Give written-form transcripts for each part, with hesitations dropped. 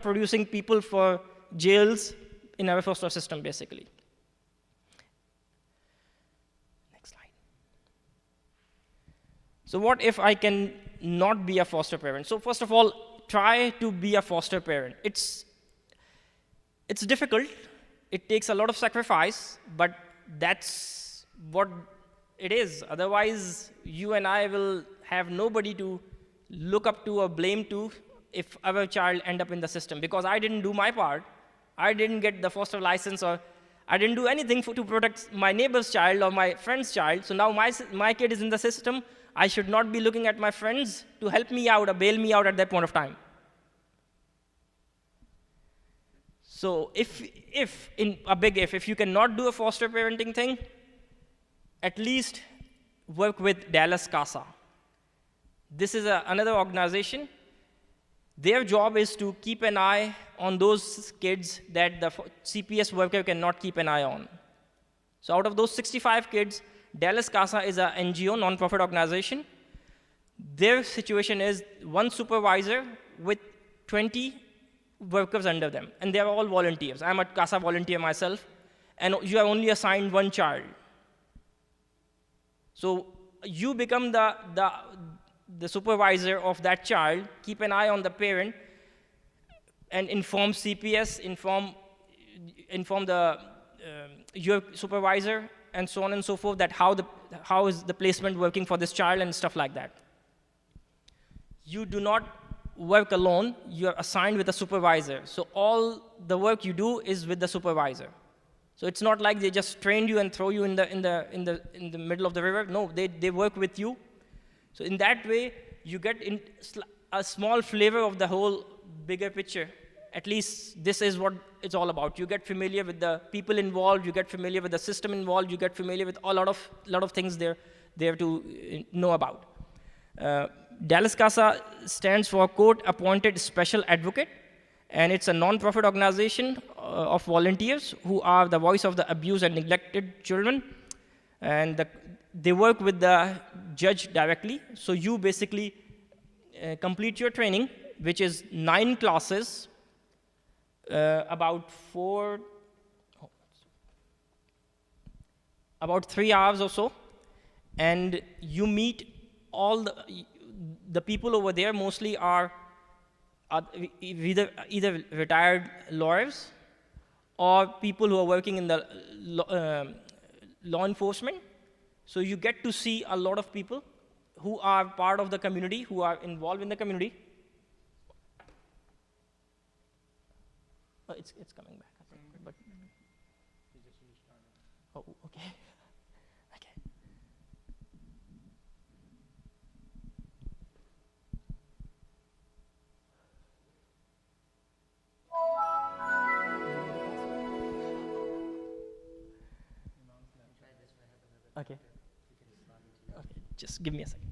producing people for jails in our foster system, basically. Next slide. So what if I can not be a foster parent? So first of all, try to be a foster parent. It's difficult. It takes a lot of sacrifice, but that's what it is. Otherwise, you and I will have nobody to look up to or blame to if our child end up in the system, because I didn't do my part. I didn't get the foster license, or I didn't do anything to protect my neighbor's child or my friend's child. So now my kid is in the system. I should not be looking at my friends to help me out or bail me out at that point of time. So if you cannot do a foster parenting thing, at least work with Dallas CASA. This is another organization. Their job is to keep an eye on those kids that the CPS worker cannot keep an eye on. So out of those 65 kids, Dallas CASA is an NGO, non-profit organization. Their situation is one supervisor with 20 workers under them, and they are all volunteers. I'm a CASA volunteer myself, and you are only assigned one child. So you become the supervisor of that child, keep an eye on the parent, and inform CPS, inform your supervisor, and so on and so forth, that how is the placement working for this child and stuff like that. You do not work alone. You are assigned with a supervisor. So all the work you do is with the supervisor. So it's not like they just trained you and throw you in the middle of the river. No, they work with you. So in that way, you get a small flavor of the whole bigger picture. At least this is what it's all about. You get familiar with the people involved. You get familiar with the system involved. You get familiar with a lot of things there to know about. Dallas CASA stands for Court-Appointed Special Advocate, and it's a non-profit organization of volunteers who are the voice of the abused and neglected children. And they work with the judge directly. So you basically complete your training, which is 9 classes, about 3 hours or so, and you meet all the people over there. Mostly are either retired lawyers or people who are working in the law enforcement. So you get to see a lot of people who are part of the community, who are involved in the community. Oh, it's coming back, I think, but oh, okay. Okay. Okay. Okay, just give me a second.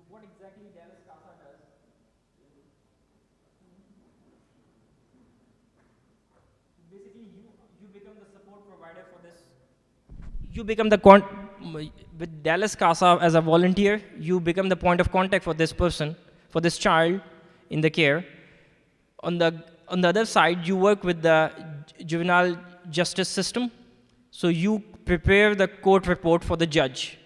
what exactly Dallas Casa does, basically you become the support provider for this. You become the with Dallas Casa as a volunteer, you become the point of contact for this person, for this child in the care. On the other side, you work with the juvenile justice system. So you prepare the court report for the judge.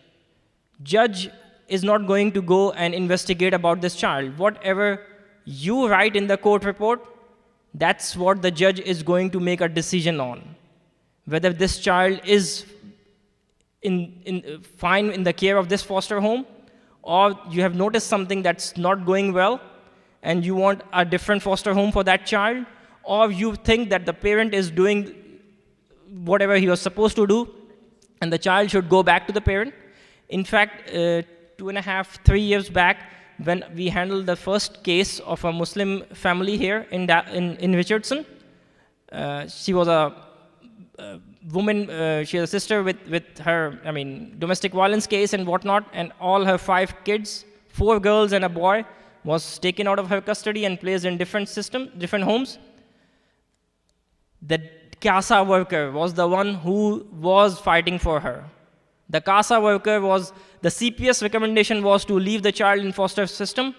Judge is not going to go and investigate about this child. Whatever you write in the court report, that's what the judge is going to make a decision on. Whether this child is fine in the care of this foster home, or you have noticed something that's not going well, and you want a different foster home for that child, or you think that the parent is doing whatever he was supposed to do, and the child should go back to the parent. In fact, 2.5, 3 years back, when we handled the first case of a Muslim family here in Richardson, she was a woman, she has a sister with her, domestic violence case and whatnot, and all her 5 kids, 4 girls and a boy, was taken out of her custody and placed in different homes. The CASA worker was the one who was fighting for her. The CASA worker the CPS recommendation was to leave the child in foster system,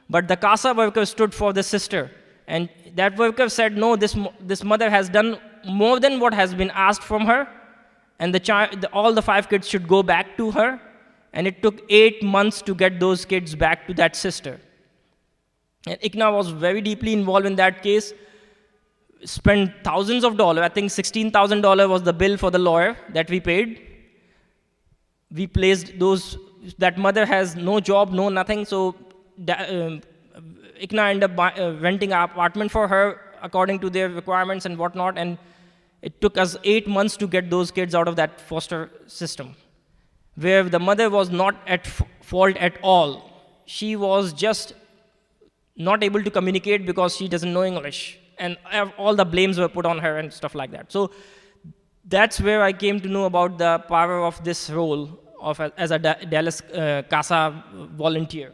but the CASA worker stood for the sister. And that worker said, no, this mother has done more than what has been asked from her, and all the 5 kids should go back to her. And it took 8 months to get those kids back to that sister. And ICNA was very deeply involved in that case, spent thousands of dollars. I think $16,000 was the bill for the lawyer that we paid. We placed that mother has no job, no nothing, so ICNA ended up renting an apartment for her according to their requirements and whatnot, and it took us 8 months to get those kids out of that foster system, where the mother was not at fault at all. She was just not able to communicate because she doesn't know English, and all the blames were put on her and stuff like that. So that's where I came to know about the power of this role as a Dallas Casa volunteer.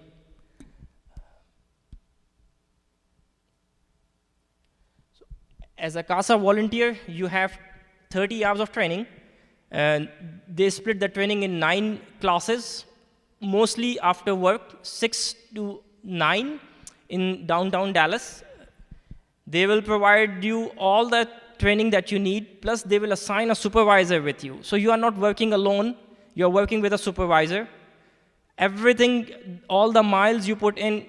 So, as a Casa volunteer, you have 30 hours of training. They split the training in 9 classes, mostly after work, 6 to 9 in downtown Dallas. They will provide you all the training that you need, plus they will assign a supervisor with you. So you are not working alone, you're working with a supervisor. Everything, all the miles you put in,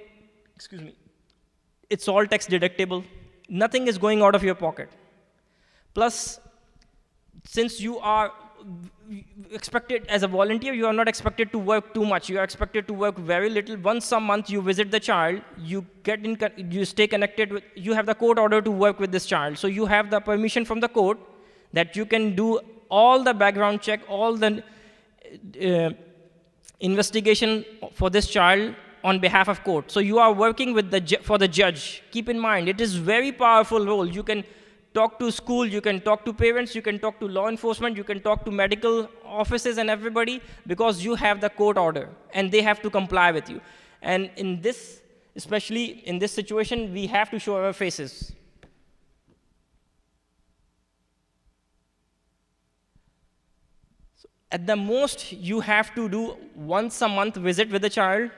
it's all tax deductible. Nothing is going out of your pocket. Plus, since you are expected as a volunteer, you are not expected to work too much. You are expected to work very little. Once a month, you visit the child. You stay connected with. You have the court order to work with this child. So you have the permission from the court that you can do all the background check, all the investigation for this child on behalf of court. So you are working with for the judge. Keep in mind, it is very powerful role. You can talk to school, you can talk to parents, you can talk to law enforcement, you can talk to medical offices and everybody, because you have the court order and they have to comply with you. And in this, especially in this situation, we have to show our faces. So at the most, you have to do once a month visit with the child,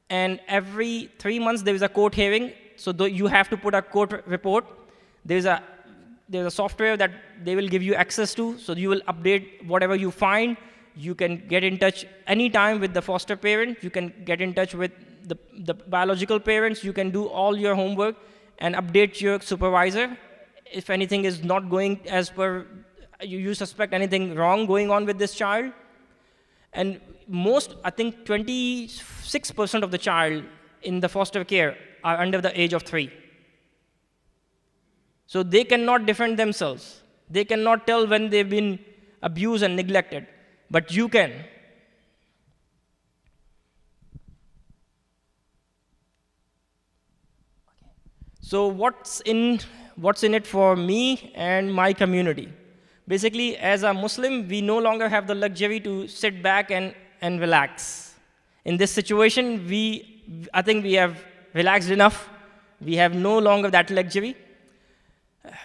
and every 3 months there is a court hearing, so you have to put a court report. There's a software that they will give you access to, so you will update whatever you find. You can get in touch anytime with the foster parent. You can get in touch with the biological parents. You can do all your homework and update your supervisor. If anything is not going as per, you suspect anything wrong going on with this child. And I think 26% of the child in the foster care are under the age of 3. So they cannot defend themselves. They cannot tell when they've been abused and neglected, but you can. So what's in it for me and my community? Basically, as a Muslim, we no longer have the luxury to sit back and relax. In this situation, I think we have relaxed enough. We have no longer that luxury.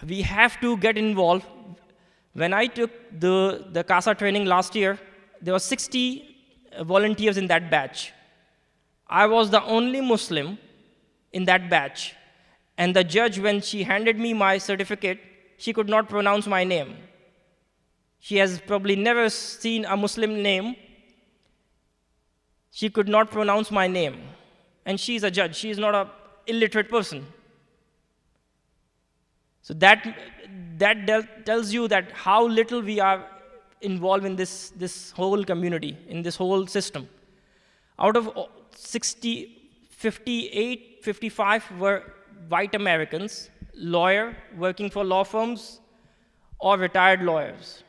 We have to get involved. When I took the CASA training last year, there were 60 volunteers in that batch. I was the only Muslim in that batch. And the judge, when she handed me my certificate, she could not pronounce my name. She has probably never seen a Muslim name. She could not pronounce my name. And she is a judge. She is not an illiterate person. So that tells you that how little we are involved in this whole community, in this whole system. Out of 60, 58, 55 were white Americans, lawyer working for law firms, or retired lawyers,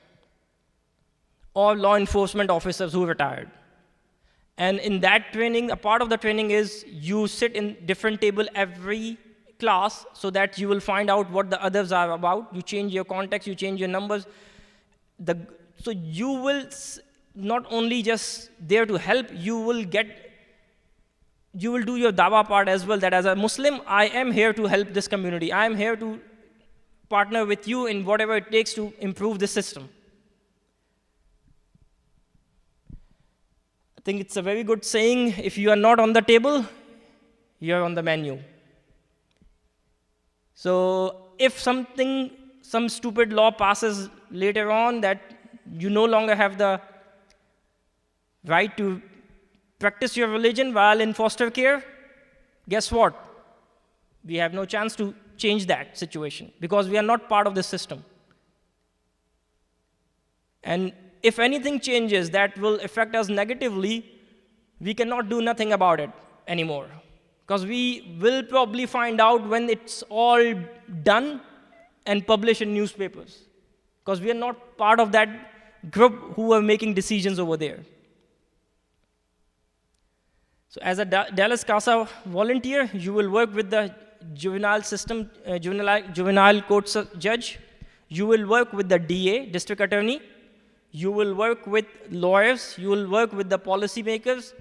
or law enforcement officers who retired. And in that training, a part of the training is you sit in different table every class so that you will find out what the others are about. You change your contacts, you change your numbers. So you will not only just there to help, you will do your dawah part as well, that as a Muslim, I am here to help this community. I am here to partner with you in whatever it takes to improve the system. I think it's a very good saying, if you are not on the table, you are on the menu. So if some stupid law passes later on that you no longer have the right to practice your religion while in foster care, guess what? We have no chance to change that situation because we are not part of the system. And if anything changes that will affect us negatively, we cannot do nothing about it anymore. Because we will probably find out when it's all done and published in newspapers. Because we are not part of that group who are making decisions over there. So as a Dallas CASA volunteer, you will work with the juvenile system, juvenile court judge. You will work with the DA, district attorney. You will work with lawyers. You will work with the policymakers.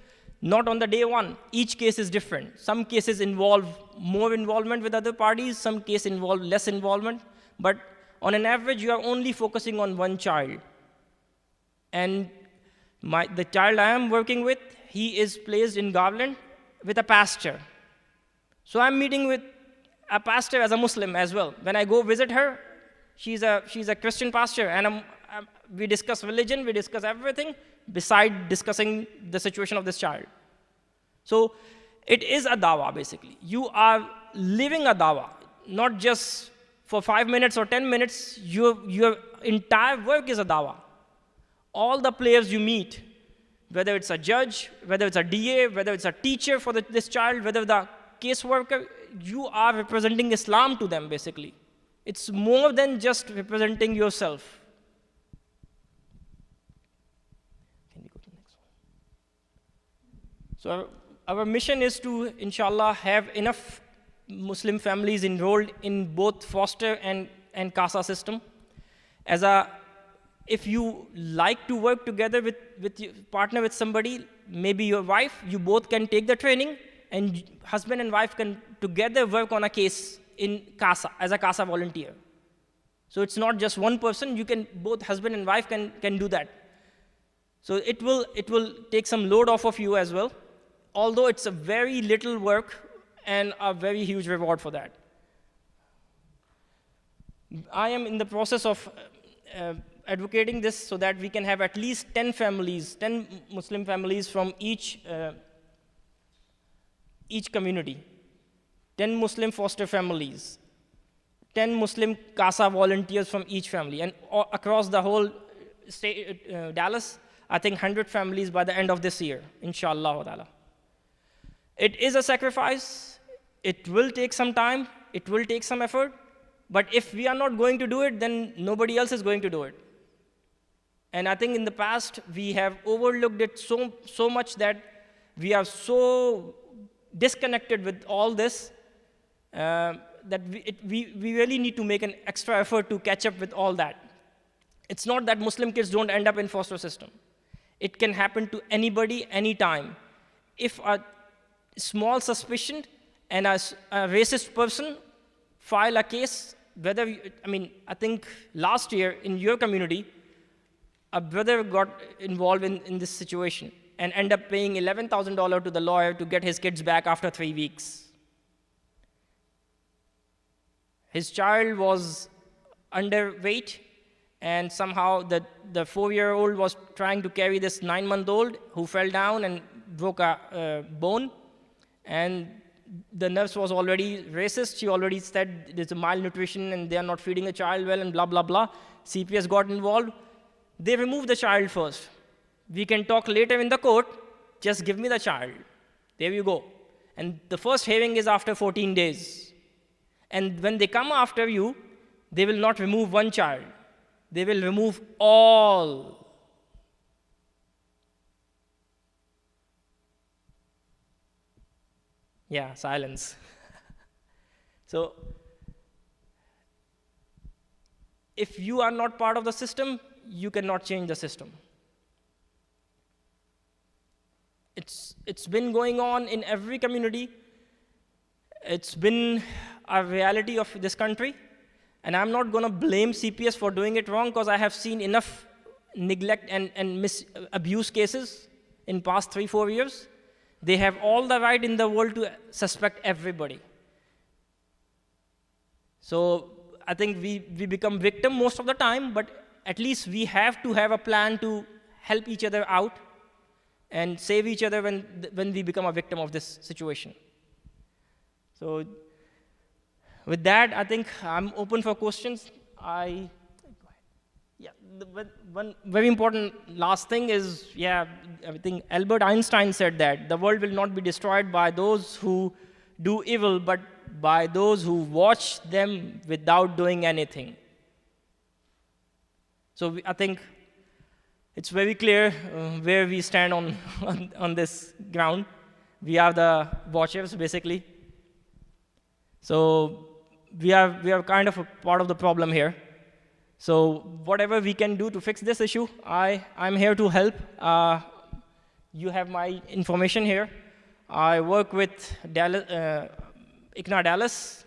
Not on the day one. Each case is different. Some cases involve more involvement with other parties. Some cases involve less involvement. But on an average, you are only focusing on one child. And the child I am working with, he is placed in Garland with a pastor. So I'm meeting with a pastor as a Muslim as well. When I go visit her, she's a Christian pastor, and we discuss religion, we discuss everything, besides discussing the situation of this child. So it is a dawah, basically. You are living a dawah, not just for 5 minutes or 10 minutes. Your entire work is a dawah. All the players you meet, whether it's a judge, whether it's a DA, whether it's a teacher for this child, whether the caseworker, you are representing Islam to them, basically. It's more than just representing yourself. Can we go to the next one? So our mission is to, inshallah, have enough Muslim families enrolled in both foster and CASA system. If you like to work together partner with somebody, maybe your wife, you both can take the training, and husband and wife can together work on a case in CASA, as a CASA volunteer. So it's not just one person, both husband and wife can do that. So it will take some load off of you as well, although it's a very little work and a very huge reward for that. I am in the process of advocating this so that we can have at least 10 Muslim families from each community, 10 Muslim foster families, 10 Muslim CASA volunteers from each family, and across the whole state, Dallas, I think 100 families by the end of this year, inshallah ta'ala. It is a sacrifice. It will take some time. It will take some effort. But if we are not going to do it, then nobody else is going to do it. And I think in the past, we have overlooked it so much that we are so disconnected with all this that we really need to make an extra effort to catch up with all that. It's not that Muslim kids don't end up in foster system. It can happen to anybody, anytime. if a small suspicion and a racist person file a case, whether, I think last year in your community, a brother got involved in this situation and ended up paying $11,000 to the lawyer to get his kids back after 3 weeks. His child was underweight, and somehow the 4-year-old was trying to carry this 9-month-old who fell down and broke a bone. And the nurse was already racist. She already said there's a malnutrition and they are not feeding the child well and blah, blah, blah. CPS got involved. They removed the child first. We can talk later in the court. Just give me the child. There you go. And the first hearing is after 14 days. And when they come after you, they will not remove one child. They will remove all. Yeah, silence. So, if you are not part of the system, you cannot change the system. It's been going on in every community. It's been a reality of this country. And I'm not going to blame CPS for doing it wrong, because I have seen enough neglect and abuse cases in past 3-4 years. They have all the right in the world to suspect everybody. So I think we become victim most of the time, but at least we have to have a plan to help each other out and save each other when we become a victim of this situation. So with that, I think I'm open for questions. One very important last thing is, I think Albert Einstein said that the world will not be destroyed by those who do evil, but by those who watch them without doing anything. So I think it's very clear where we stand on this ground. We are the watchers, basically. So we are kind of a part of the problem here. So whatever we can do to fix this issue, I'm here to help. You have my information here. I work with ICNA Dallas.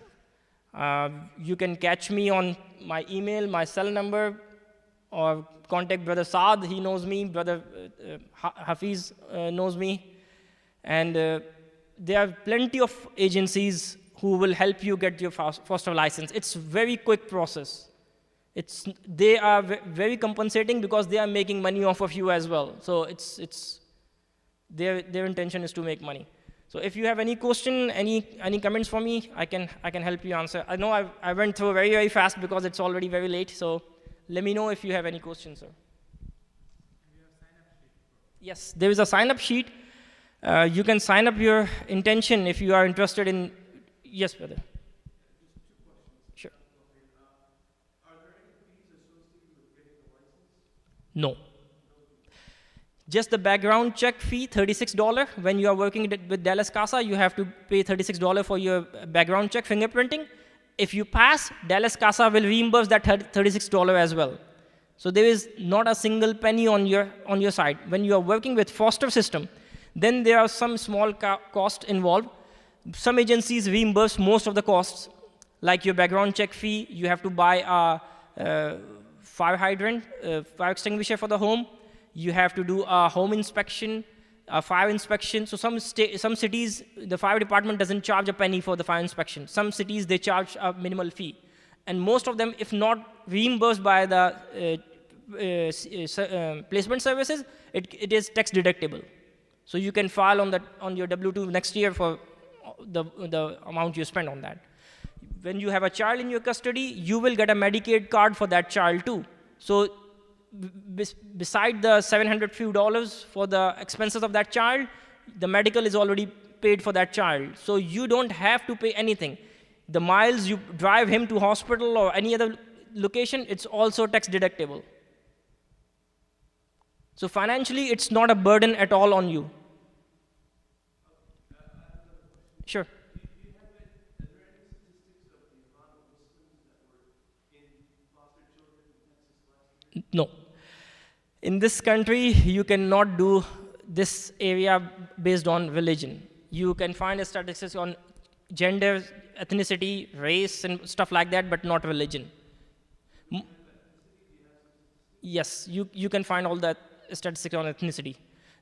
You can catch me on my email, my cell number, or contact Brother Saad. He knows me. Brother Hafiz knows me. And there are plenty of agencies who will help you get your foster license. It's a very quick process. They are very compensating because they are making money off of you as well. So their intention is to make money. So if you have any question, any comments for me, I can help you answer. I know I went through very, very fast because it's already very late. So let me know if you have any questions, sir. Yes, there is a sign-up sheet. You can sign up your intention if you are interested in. Yes, brother. Sure. Are there any fees associated with getting the license? No. Just the background check fee, $36. When you are working with Dallas CASA, you have to pay $36 for your background check fingerprinting. If you pass, Dallas CASA will reimburse that $36 as well. So there is not a single penny on your side. When you are working with foster system, then there are some small cost involved. Some agencies reimburse most of the costs, like your background check fee. You have to buy a fire hydrant, fire extinguisher for the home. You have to do a home inspection, a fire inspection. So some cities, the fire department doesn't charge a penny for the fire inspection. Some cities, they charge a minimal fee. And most of them, if not reimbursed by the placement services, it is tax deductible. So you can file on your W-2 next year for the amount you spend on that. When you have a child in your custody, you will get a Medicaid card for that child too. So beside the $700 few for the expenses of that child, the medical is already paid for that child. So you don't have to pay anything. The miles you drive him to hospital or any other location, it's also tax deductible. So financially, it's not a burden at all on you. Sure. Are there any statistics of the amount of Muslims that were in foster children in Texas last year? No. In this country, you cannot do this area based on religion. You can find statistics on gender, ethnicity, race, and stuff like that, but not religion. Yes, you can find all that statistics on ethnicity.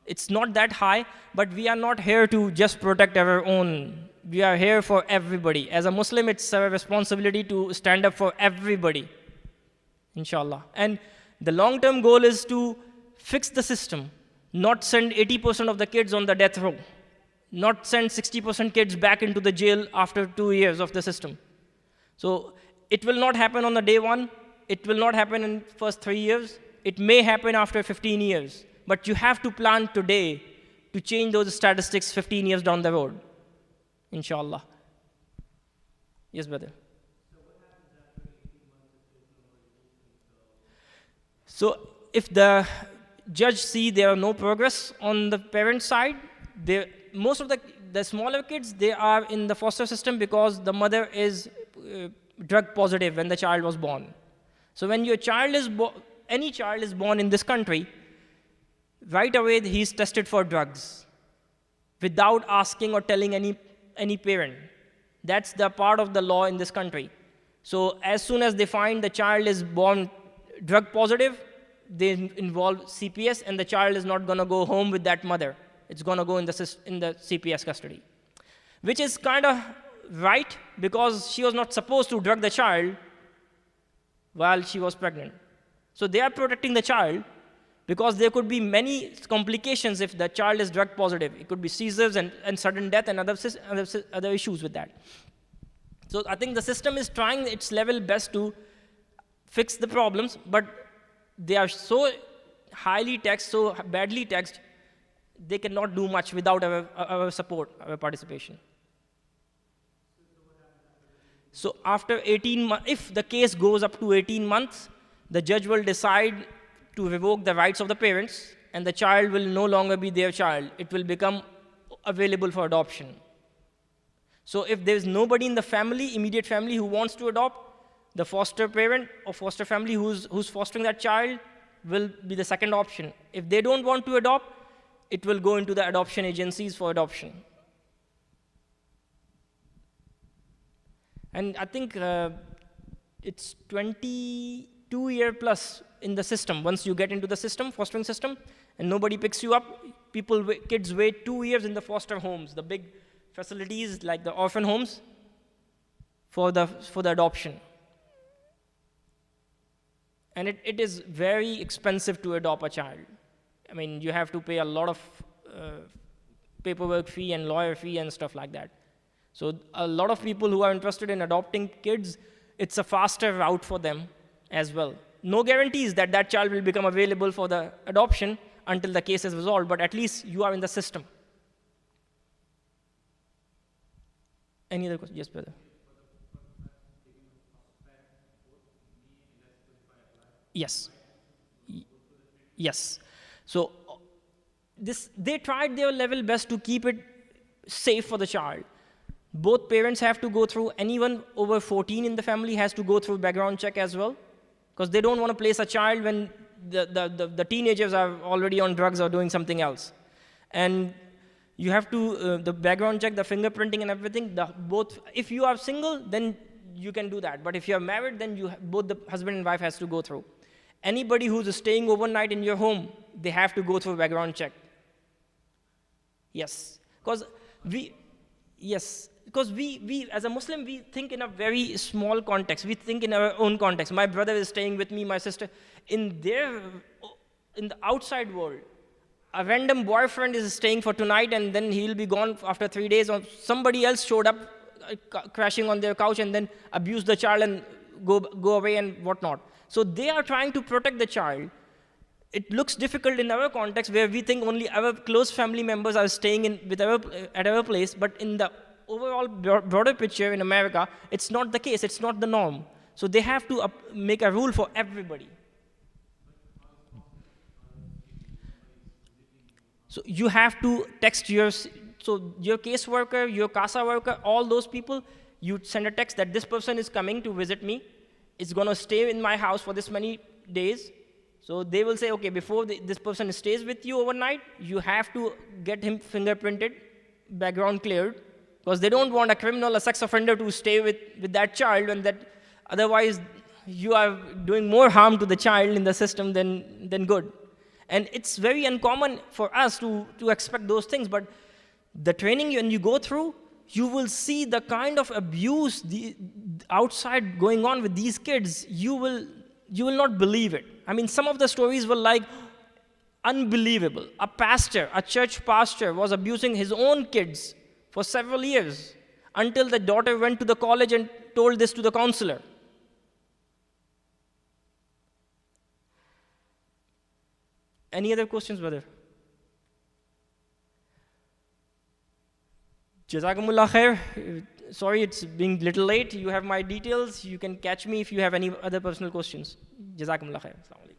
It's not that high, but we are not here to just protect our own. We are here for everybody. As a Muslim, it's our responsibility to stand up for everybody, inshallah. And the long-term goal is to fix the system, not send 80% of the kids on the death row, not send 60% kids back into the jail after 2 years of the system. So it will not happen on the day one. It will not happen in first 3 years. It may happen after 15 years. But you have to plan today to change those statistics 15 years down the road, inshallah. Yes, brother. So if the judge see there are no progress on the parent side, most of the smaller kids, they are in the foster system because the mother is drug positive when the child was born. So when your child is any child is born in this country, right away he's tested for drugs without asking or telling any parent. That's the part of the law in this country. So as soon as they find the child is born drug positive, they involve CPS, and the child is not going to go home with that mother. It's going to go in the CPS custody, which is kind of right because she was not supposed to drug the child while she was pregnant. So they are protecting the child because there could be many complications if the child is drug positive. It could be seizures and sudden death and other issues with that. So I think the system is trying its level best to fix the problems, but they are so highly taxed, so badly taxed, they cannot do much without our support, our participation. So after 18 months, if the case goes up to 18 months, the judge will decide to revoke the rights of the parents, and the child will no longer be their child. It will become available for adoption. So if there is nobody in the family, immediate family, who wants to adopt, the foster parent or foster family who's fostering that child will be the second option. If they don't want to adopt, it will go into the adoption agencies for adoption. And I think it's 22 year plus in the system. Once you get into the system, fostering system, and nobody picks you up, kids wait 2 years in the foster homes, the big facilities like the orphan homes, for the adoption. And it is very expensive to adopt a child. I mean, you have to pay a lot of paperwork fee and lawyer fee and stuff like that. So a lot of people who are interested in adopting kids, it's a faster route for them as well. No guarantees that that child will become available for the adoption until the case is resolved, but at least you are in the system. Any other questions? Yes, brother. Yes. Yes. So they tried their level best to keep it safe for the child. Both parents have to go through, anyone over 14 in the family has to go through background check as well, because they don't want to place a child when the teenagers are already on drugs or doing something else. And you have to, the background check, the fingerprinting and everything, if you are single, then you can do that. But if you are married, then both the husband and wife has to go through. Anybody who's staying overnight in your home, they have to go through a background check. Yes. Because we as a Muslim, we think in a very small context. We think in our own context. My brother is staying with me, my sister. In the outside world, a random boyfriend is staying for tonight and then he'll be gone after 3 days, or somebody else showed up crashing on their couch and then abuse the child and go away and whatnot. So they are trying to protect the child. It looks difficult in our context where we think only our close family members are staying at our place, but in the overall broader picture in America, it's not the case, it's not the norm. So they have to make a rule for everybody. So you have to text your caseworker, your CASA worker, all those people, you send a text that this person is coming to visit me, it's going to stay in my house for this many days, So they will say, okay, before this person stays with you overnight, you have to get him fingerprinted, background cleared, because they don't want a criminal, a sex offender to stay with that child, and that otherwise you are doing more harm to the child in the system than good. And it's very uncommon for us to expect those things, but the training when you go through, you will see the kind of abuse outside going on with these kids. You will not believe it. I mean, some of the stories were like unbelievable. A pastor, a church pastor, was abusing his own kids for several years until the daughter went to the college and told this to the counselor. Any other questions, brother? Jazakumullah khair. Sorry, it's being a little late. You have my details. You can catch me if you have any other personal questions. Jazakumullah khair. Assalamu alaikum.